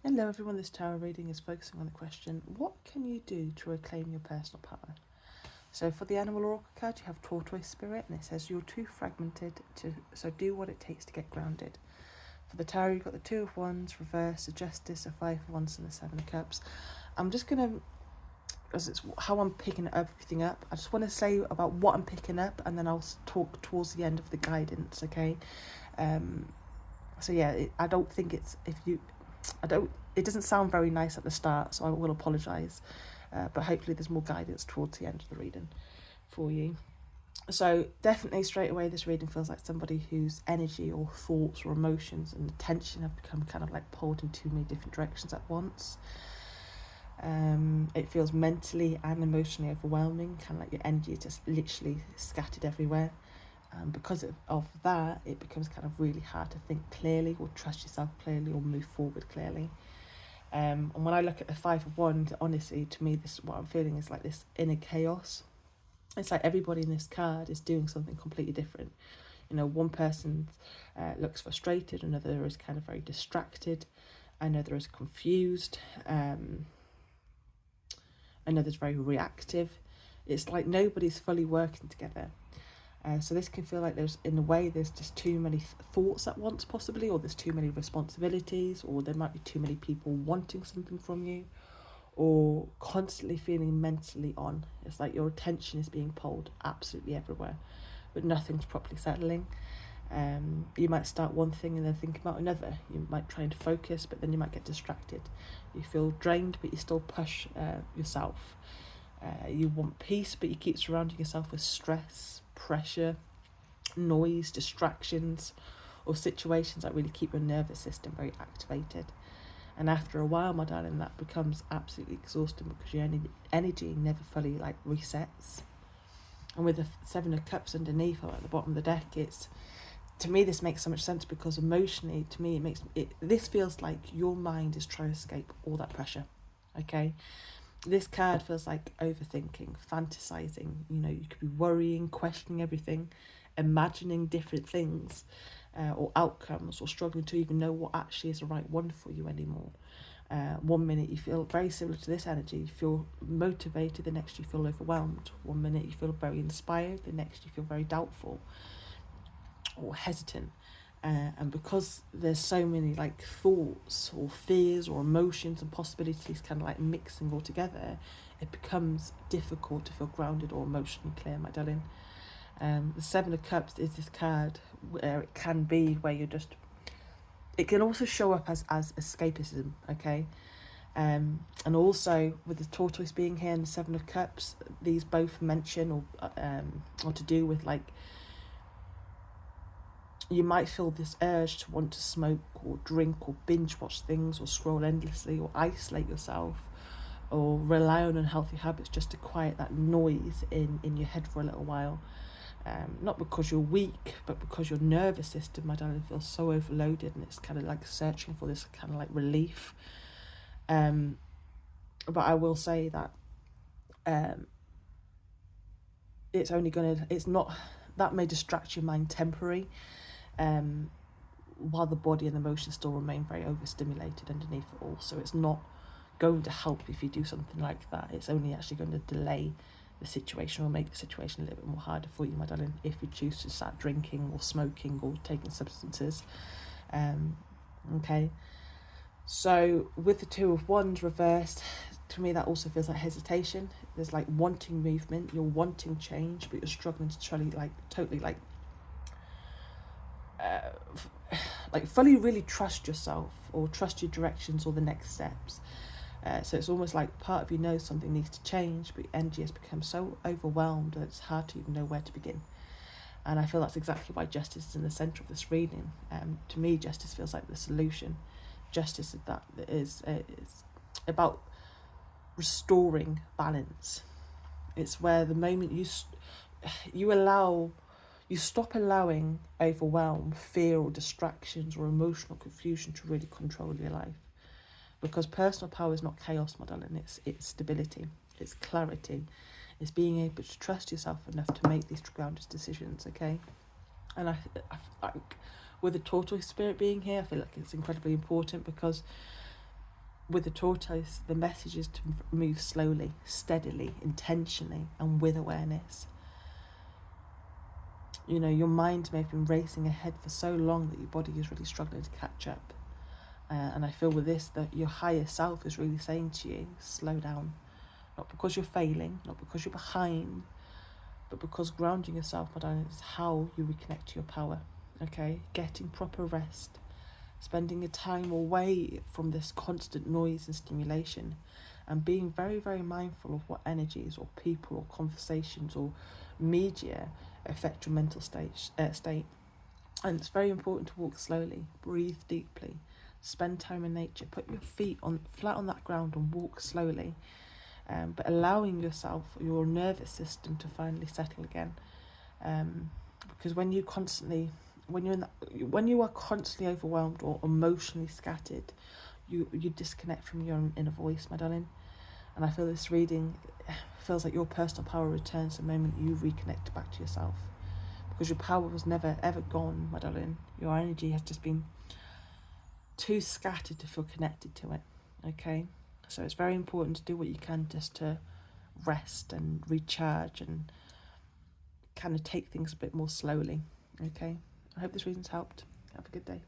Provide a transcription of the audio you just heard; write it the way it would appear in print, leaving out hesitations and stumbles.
Hello everyone, this tarot reading is focusing on the question, what can you do to reclaim your personal power? So for the animal oracle card, you have tortoise spirit, and it says you're too fragmented, so do what it takes to get grounded. For the tarot, you've got the two of wands, reverse, the justice, a five of wands, and the seven of cups. I'm just going to, as it's how I'm picking everything up, I just want to say about what I'm picking up, and then I'll talk towards the end of the guidance, okay? So yeah, I don't think it's, it doesn't sound very nice at the start, so I will apologise. But hopefully there's more guidance towards the end of the reading for you. So definitely straight away this reading feels like somebody whose energy or thoughts or emotions and attention have become kind of like pulled in too many different directions at once. It feels mentally and emotionally overwhelming, kind of like your energy is just literally scattered everywhere. Because of that, it becomes kind of really hard to think clearly or trust yourself clearly or move forward clearly. And when I look at the five of wands, honestly, to me, this what I'm feeling is like this inner chaos. It's like everybody in this card is doing something completely different. You know, one person looks frustrated, another is kind of very distracted, another is confused, another's very reactive. It's like nobody's fully working together. So this can feel like there's, in a way, there's just too many thoughts at once possibly, or there's too many responsibilities, or there might be too many people wanting something from you, or constantly feeling mentally on. It's like your attention is being pulled absolutely everywhere, but nothing's properly settling. You might start one thing and then think about another. You might try and focus, but then you might get distracted. You feel drained, but you still push yourself. You want peace, but you keep surrounding yourself with stress, pressure, noise, distractions, or situations that really keep your nervous system very activated. And after a while, my darling, that becomes absolutely exhausting because your energy never fully like resets. And with the seven of cups underneath or at the bottom of the deck, it's, to me this makes so much sense because emotionally, to me, this feels like your mind is trying to escape all that pressure. Okay, this card feels like overthinking, fantasizing. You know, you could be worrying, questioning everything, imagining different things or outcomes, or struggling to even know what actually is the right one for you anymore. One minute you feel very similar to this energy, you feel motivated, the next you feel overwhelmed. One minute you feel very inspired, the next you feel very doubtful or hesitant. And because there's so many like thoughts or fears or emotions and possibilities kind of like mixing all together, it becomes difficult to feel grounded or emotionally clear, my darling. The seven of cups is this card where it can be where you're just, it can also show up as escapism, okay? And also with the tortoise being here and the seven of cups, these both mention or to do with like, you might feel this urge to want to smoke or drink or binge watch things or scroll endlessly or isolate yourself or rely on unhealthy habits just to quiet that noise in your head for a little while. Not because you're weak, but because your nervous system, my darling, feels so overloaded and it's kind of like searching for this kind of like relief. But I will say that it's not, that may distract your mind temporary, while the body and the emotions still remain very overstimulated underneath it all. So it's not going to help if you do something like that. It's only actually going to delay the situation or make the situation a little bit more harder for you, my darling, if you choose to start drinking or smoking or taking substances. Okay. So with the two of wands reversed, to me that also feels like hesitation. There's like wanting movement, you're wanting change, but you're struggling to totally fully really trust yourself or trust your directions or the next steps. So it's almost like part of you knows something needs to change, but your energy has become so overwhelmed that it's hard to even know where to begin. And I feel that's exactly why justice is in the centre of this reading. To me, justice feels like the solution. Justice is about restoring balance. It's where the moment you stop allowing overwhelm, fear, or distractions or emotional confusion to really control your life. Because personal power is not chaos, my darling. It's stability, it's clarity, it's being able to trust yourself enough to make these grounded decisions, okay? And I with the tortoise spirit being here, I feel like it's incredibly important because with the tortoise, the message is to move slowly, steadily, intentionally, and with awareness. You know, your mind may have been racing ahead for so long that your body is really struggling to catch up. And I feel with this that your higher self is really saying to you, slow down. Not because you're failing, not because you're behind, but because grounding yourself, my darling, is how you reconnect to your power. Okay? Getting proper rest, spending a time away from this constant noise and stimulation, and being very, very mindful of what energies or people or conversations or media affect your mental state. And it's very important to walk slowly, breathe deeply, spend time in nature, put your feet on flat on that ground and walk slowly, but allowing yourself, your nervous system, to finally settle again. Because when you are constantly overwhelmed or emotionally scattered, you disconnect from your own inner voice, my darling. And I feel this reading feels like your personal power returns the moment you reconnect back to yourself, because your power was never ever gone, my darling. Your energy has just been too scattered to feel connected to it. Okay, so it's very important to do what you can just to rest and recharge and kind of take things a bit more slowly. Okay, I hope this reading's helped. Have a good day.